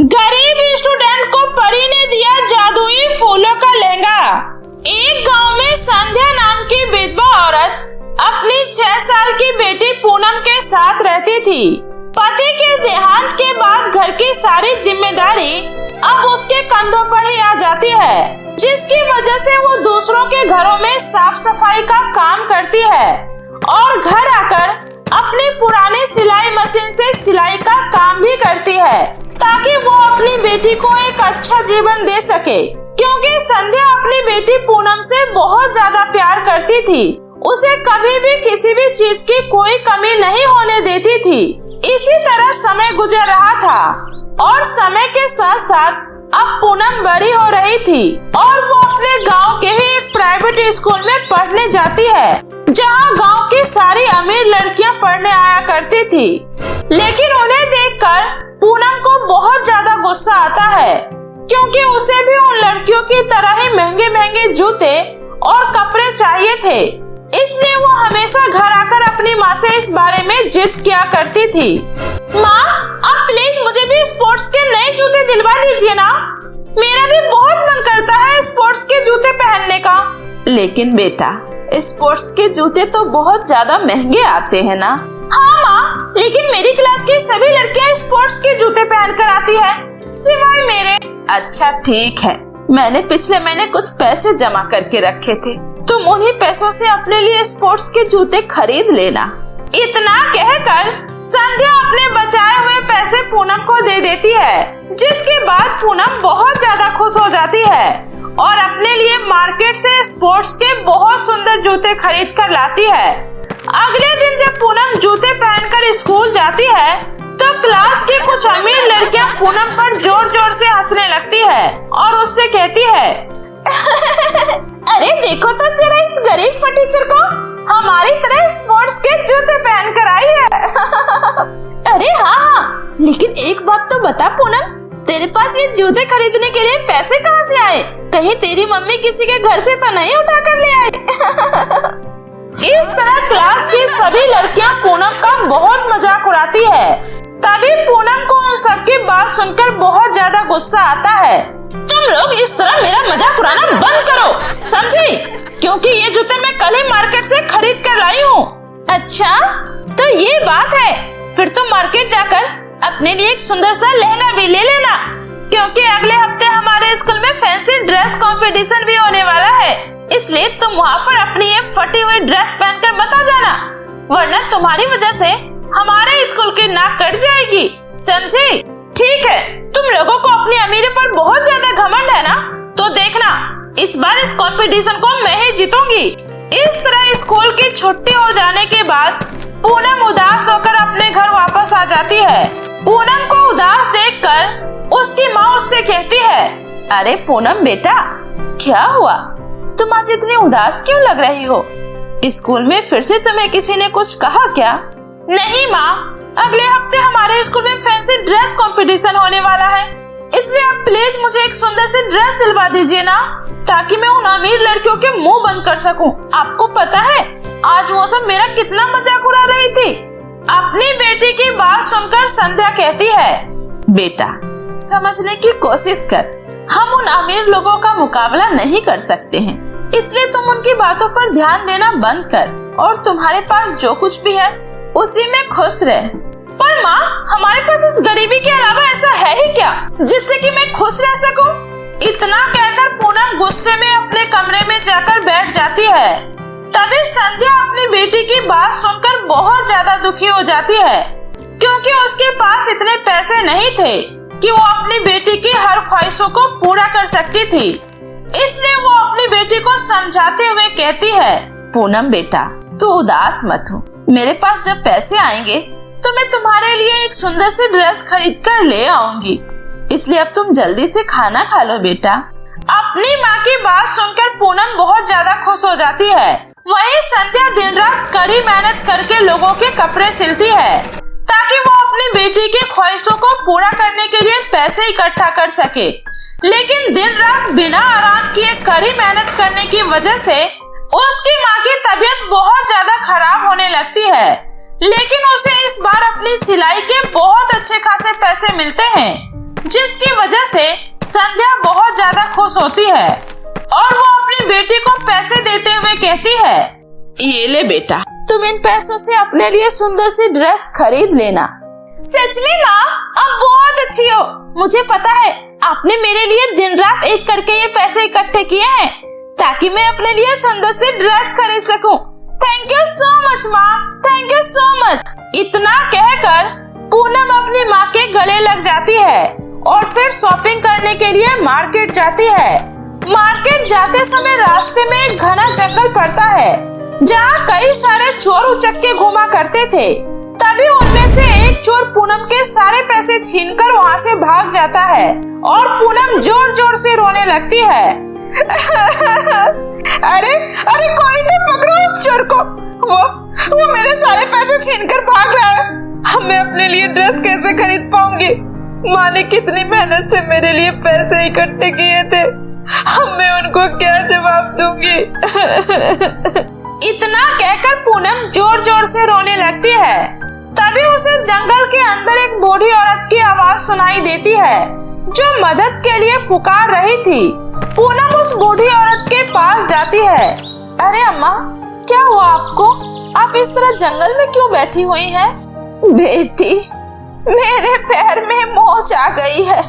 गरीब स्टूडेंट को परी ने दिया जादुई फूलों का लहंगा। एक गांव में संध्या नाम की विधवा औरत अपनी 6 साल की बेटी पूनम के साथ रहती थी। पति के देहांत के बाद घर की सारी जिम्मेदारी अब उसके कंधों पर ही आ जाती है, जिसकी वजह से वो दूसरों के घरों में साफ सफाई का काम करती है और घर आकर अपनी पुरानी सिलाई मशीन से सिलाई का काम भी करती है, ताकि वो अपनी बेटी को एक अच्छा जीवन दे सके। क्योंकि संध्या अपनी बेटी पूनम से बहुत ज्यादा प्यार करती थी, उसे कभी भी किसी भी चीज की कोई कमी नहीं होने देती थी। इसी तरह समय गुजर रहा था और समय के साथ साथ अब पूनम बड़ी हो रही थी और वो अपने गांव के ही एक प्राइवेट स्कूल में पढ़ने जाती है, जहां गांव की सारी अमीर लड़कियां पढ़ने आया करती थी। लेकिन उन्हें देखकर पूनम को बहुत ज्यादा गुस्सा आता है, क्योंकि उसे भी उन लड़कियों की तरह ही महंगे महंगे जूते और कपड़े चाहिए थे। इसलिए वो हमेशा घर आकर अपनी माँ से इस बारे में जिद किया करती थी। माँ, आप प्लीज मुझे भी स्पोर्ट्स के नए जूते दिलवा दीजिए ना, मेरा भी बहुत मन करता है स्पोर्ट्स के जूते पहनने का। लेकिन बेटा, स्पोर्ट्स के जूते तो बहुत ज्यादा महंगे आते हैं ना। हाँ माँ, लेकिन मेरी क्लास की सभी लड़कियाँ स्पोर्ट्स के जूते पहन कर आती है, सिवाय मेरे। अच्छा ठीक है, मैंने पिछले महीने कुछ पैसे जमा करके रखे थे, तुम उन्हीं पैसों से अपने लिए स्पोर्ट्स के जूते खरीद लेना। इतना कहकर संध्या अपने बचाए हुए पैसे पूनम को दे देती है, जिसके बाद पूनम बहुत ज्यादा खुश हो जाती है और अपने लिए मार्केट से स्पोर्ट्स के बहुत सुंदर जूते खरीद कर लाती है। अगले दिन जब पूनम जूते पहनकर स्कूल जाती है, तो क्लास की कुछ अमीर लड़कियां पूनम पर जोर जोर से हंसने लगती है और उससे कहती है अरे देखो तो जरा इस गरीब फटीचर को, हमारी तरह स्पोर्ट्स के जूते पहन कर आई है। अरे हाँ, लेकिन एक बात तो बता पूनम, तेरे पास ये जूते खरीदने के लिए पैसे कहाँ से आए? कहीं तेरी मम्मी किसी के घर से तो नहीं उठा कर ले आई? इस तरह क्लास की सभी लड़कियां पूनम का बहुत मजाक उड़ाती है। तभी पूनम को उन सबकी बात सुनकर बहुत ज्यादा गुस्सा आता है। तुम लोग इस तरह मेरा मजाक उड़ाना बंद करो, समझी? क्योंकि ये जूते मैं कल ही मार्केट से खरीद कर लाई हूँ। अच्छा, तो ये बात है, फिर तुम मार्केट जाकर अपने लिए एक सुंदर सा लहंगा भी ले लेना, क्योंकि अगले हफ्ते हमारे स्कूल में फैंसी ड्रेस कंपटीशन भी होने वाला है। इसलिए तुम वहाँ पर अपनी ये फटी हुई ड्रेस पहनकर मत आ जाना, वरना तुम्हारी वजह से हमारे स्कूल की नाक कट जाएगी, समझी? ठीक है, तुम लोगों को अपनी अमीरी पर बहुत ज्यादा घमंड है ना, तो देखना इस बार इस कंपटीशन को मैं ही जीतूंगी। इस तरह स्कूल की छुट्टी हो जाने के बाद पूनम उदास होकर अपने घर वापस आ जाती है। पूनम को उदास देखकर उसकी माँ उससे कहती है, अरे पूनम बेटा, क्या हुआ? तुम आज इतनी उदास क्यों लग रही हो? स्कूल में फिर से तुम्हें किसी ने कुछ कहा क्या? नहीं माँ, अगले हफ्ते हमारे स्कूल में फैंसी ड्रेस कंपटीशन होने वाला है, इसलिए आप प्लीज मुझे एक सुंदर सी ड्रेस दिलवा दीजिए ना, ताकि मैं उन अमीर लड़कियों के मुंह बंद कर सकूं। आपको पता है आज वो सब मेरा कितना मजाक उड़ा रही थी। अपनी बेटी की बात सुनकर संध्या कहती है, बेटा समझने की कोशिश कर, हम उन अमीर लोगों का मुकाबला नहीं कर सकते हैं, इसलिए तुम उनकी बातों पर ध्यान देना बंद कर और तुम्हारे पास जो कुछ भी है उसी में खुश रह। पर माँ, हमारे पास इस गरीबी के अलावा ऐसा है ही क्या जिससे कि मैं खुश रह सकूं? इतना कहकर पूनम गुस्से में अपने कमरे में जाकर बैठ जाती है। तभी संध्या अपनी बेटी की बात सुनकर बहुत ज्यादा दुखी हो जाती है, क्योंकि उसके पास इतने पैसे नहीं थे कि वो अपनी बेटी की हर ख्वाहिशों को पूरा कर सकती थी। इसलिए वो अपनी बेटी को समझाते हुए कहती है, पूनम बेटा, तू उदास मत हो, मेरे पास जब पैसे आएंगे तो मैं तुम्हारे लिए एक सुंदर सी ड्रेस खरीद कर ले आऊंगी, इसलिए अब तुम जल्दी से खाना खा लो बेटा। अपनी माँ की बात सुनकर पूनम बहुत ज्यादा खुश हो जाती है। वहीं संध्या दिन रात कड़ी मेहनत करके लोगों के कपड़े सिलती है, ताकि वो अपनी बेटी की ख्वाहिशों को पूरा करने के लिए पैसे इकट्ठा कर सके। लेकिन दिन रात बिना आराम किए कड़ी मेहनत करने की वजह से उसकी माँ की तबीयत बहुत ज्यादा खराब होने लगती है। लेकिन उसे इस बार अपनी सिलाई के बहुत अच्छे खासे पैसे मिलते हैं, जिसकी वजह से संध्या बहुत ज्यादा खुश होती है और वो अपनी बेटी को पैसे देते हुए कहती है, ये ले बेटा, तुम इन पैसों से अपने लिए सुंदर सी ड्रेस खरीद लेना। सच में माँ, आप बहुत अच्छी हो। मुझे पता है आपने मेरे लिए दिन रात एक करके ये पैसे इकट्ठे किए हैं ताकि मैं अपने लिए सुंदर सी ड्रेस खरीद सकूं। थैंक यू सो मच माँ, थैंक यू सो मच। इतना कहकर पूनम अपनी माँ के गले लग जाती है और फिर शॉपिंग करने के लिए मार्केट जाती है। मार्केट जाते समय रास्ते में एक घना जंगल पड़ता है जहाँ कई सारे चोर उचक्के घुमा करते थे। तभी उनमें से एक चोर पूनम के सारे पैसे छीनकर वहाँ से भाग जाता है और पूनम जोर जोर से रोने लगती है। अरे अरे कोई तो पकड़ो उस चोर को, वो मेरे सारे पैसे छीनकर भाग रहा है। अब मैं अपने लिए ड्रेस कैसे खरीद पाऊंगी? माँ ने कितनी मेहनत से मेरे लिए पैसे इकट्ठे किए थे, अब मैं उनको क्या जवाब दूंगी? इतना कहकर पूनम जोर जोर से रोने लगती है। तभी उसे जंगल के अंदर एक बूढ़ी औरत की आवाज सुनाई देती है जो मदद के लिए पुकार रही थी। पूनम उस बूढ़ी औरत के पास जाती है। अरे अम्मा, क्या हुआ आपको? आप इस तरह जंगल में क्यों बैठी हुई हैं? बेटी, मेरे पैर में मोच आ गई है,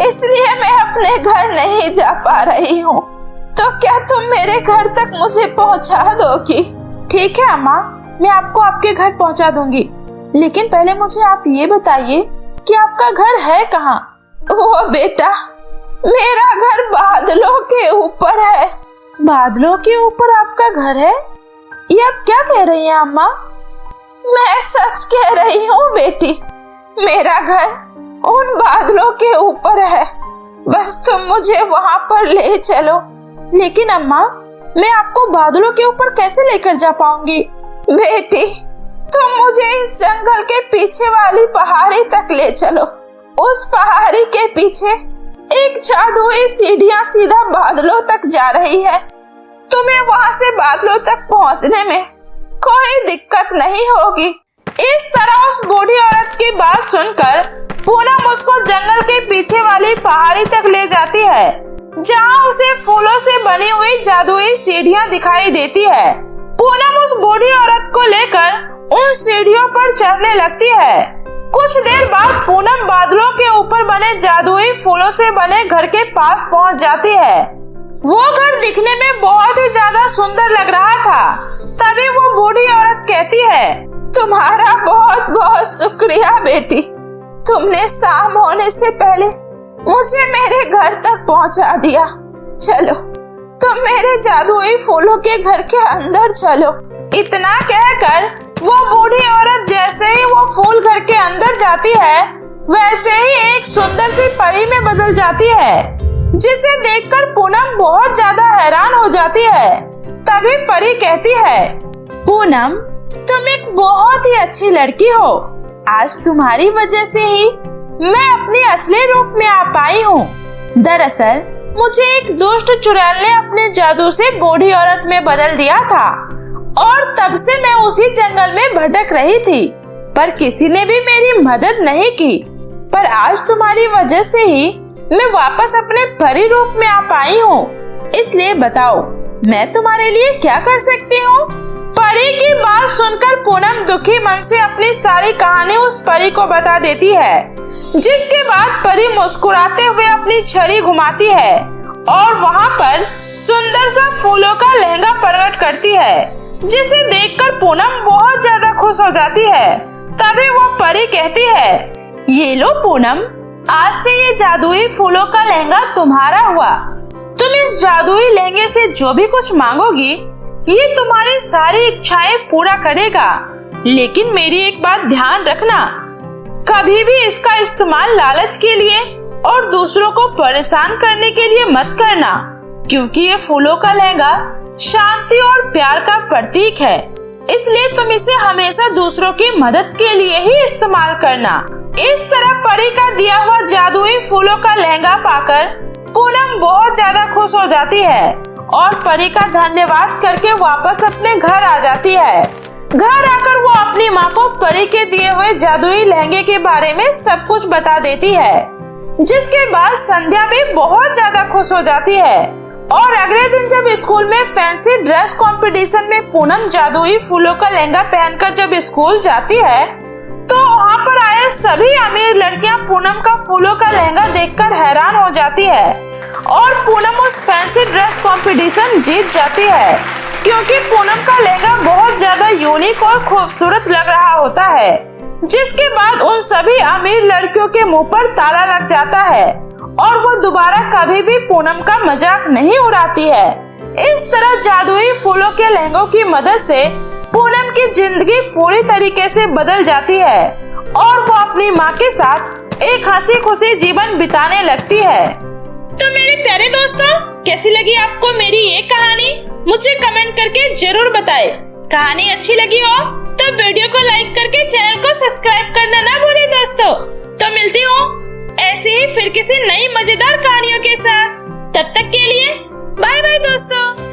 इसलिए मैं अपने घर नहीं जा पा रही हूँ। तो क्या तुम मेरे घर तक मुझे पहुँचा दोगी? ठीक है अम्मा, मैं आपको आपके घर पहुँचा दूंगी, लेकिन पहले मुझे आप ये बताइए कि आपका घर है कहाँ? वो बेटा, मेरा घर बादलों के ऊपर है। बादलों के ऊपर आपका घर है? ये आप क्या कह रही हैं अम्मा? मैं सच कह रही हूँ बेटी, मेरा घर उन बादलों के ऊपर है, बस तुम मुझे वहाँ पर ले चलो। लेकिन अम्मा, मैं आपको बादलों के ऊपर कैसे लेकर जा पाऊंगी? बेटी, तुम मुझे इस जंगल के पीछे वाली पहाड़ी तक ले चलो। उस पहाड़ी के पीछे एक जादुई सीढ़ियां सीधा बादलों तक जा रही है। तुम्हें वहां से बादलों तक पहुंचने में कोई दिक्कत नहीं होगी। इस तरह उस बूढ़ी औरत की बात सुनकर पूनम उसको जंगल के पीछे वाली पहाड़ी तक ले जाती है, जहाँ उसे फूलों से बनी हुई जादुई सीढ़ियां दिखाई देती है। पूनम उस बूढ़ी औरत को लेकर उन सीढ़ियों पर चढ़ने लगती है। कुछ देर बाद पूनम बादलों के ऊपर बने जादुई फूलों से बने घर के पास पहुंच जाती है। वो घर दिखने में बहुत ही ज्यादा सुंदर लग रहा था। तभी वो बूढ़ी औरत कहती है, तुम्हारा बहुत बहुत शुक्रिया बेटी, तुमने शाम होने से पहले मुझे मेरे घर तक पहुंचा दिया। चलो, तुम मेरे जादुई फूलों के घर के अंदर चलो। इतना कहकर वो बूढ़ी औरत जैसे ही वो फूल घर के अंदर जाती है, वैसे ही एक सुंदर सी परी में बदल जाती है, जिसे देखकर पूनम बहुत ज्यादा हैरान हो जाती है। तभी परी कहती है, पूनम, तुम एक बहुत ही अच्छी लड़की हो। आज तुम्हारी वजह से ही मैं अपने असली रूप में आ पाई हूँ। दरअसल मुझे एक दुष्ट चुड़ैल ने अपने जादू से बूढ़ी औरत में बदल दिया था और तब से मैं उसी जंगल में भटक रही थी, पर किसी ने भी मेरी मदद नहीं की। पर आज तुम्हारी वजह से ही मैं वापस अपने परी रूप में आ पाई हूँ। इसलिए बताओ, मैं तुम्हारे लिए क्या कर सकती हूँ? परी की बात सुनकर पूनम दुखी मन से अपनी सारी कहानी उस परी को बता देती है, जिसके बाद परी मुस्कुराते हुए अपनी छड़ी घुमाती है और वहाँ पर सुंदर सा फूलों का लहंगा प्रकट करती है, जिसे देखकर पूनम बहुत ज्यादा खुश हो जाती है। तभी वो परी कहती है, ये लो पूनम, आज से ये जादुई फूलों का लहंगा तुम्हारा हुआ। तुम इस जादुई लहंगे से जो भी कुछ मांगोगी, ये तुम्हारी सारी इच्छाएं पूरा करेगा। लेकिन मेरी एक बात ध्यान रखना, कभी भी इसका इस्तेमाल लालच के लिए और दूसरों को परेशान करने के लिए मत करना, क्योंकि ये फूलों का लहंगा शांति और प्यार का प्रतीक है। इसलिए तुम इसे हमेशा दूसरों की मदद के लिए ही इस्तेमाल करना। इस तरह परी का दिया हुआ जादुई फूलों का लहंगा पाकर पूनम बहुत ज्यादा खुश हो जाती है और परी का धन्यवाद करके वापस अपने घर आ जाती है। घर आकर वो अपनी माँ को परी के दिए हुए जादुई लहंगे के बारे में सब कुछ बता देती है। जिसके बाद संध्या भी बहुत ज्यादा खुश हो जाती है। और अगले दिन जब स्कूल में फैंसी ड्रेस कंपटीशन में पूनम जादुई फूलों का लहंगा पहनकर जब स्कूल जाती है तो वहाँ पर आए सभी अमीर लड़कियाँ पूनम का फूलों का लहंगा देखकर हैरान हो जाती है और पूनम उस फैंसी ड्रेस कंपटीशन जीत जाती है, क्योंकि पूनम का लहंगा बहुत ज्यादा यूनिक और खूबसूरत लग रहा होता है। जिसके बाद उन सभी अमीर लड़कियों के मुंह पर ताला लग जाता है और वो दोबारा कभी भी पूनम का मजाक नहीं उड़ाती है। इस तरह जादुई फूलों के लहंगों की मदद से पूनम की जिंदगी पूरी तरीके से बदल जाती है और वो अपनी माँ के साथ एक हंसी खुशी जीवन बिताने लगती है। तो मेरे प्यारे दोस्तों, कैसी लगी आपको मेरी ये कहानी? मुझे कमेंट करके जरूर बताएं। कहानी अच्छी लगी हो तो वीडियो को लाइक करके चैनल को सब्सक्राइब करना ना भूलें दोस्तों। तो मिलती हूँ ऐसे ही फिर किसी नई मजेदार कहानियों के साथ। तब तक के लिए बाय बाय दोस्तों।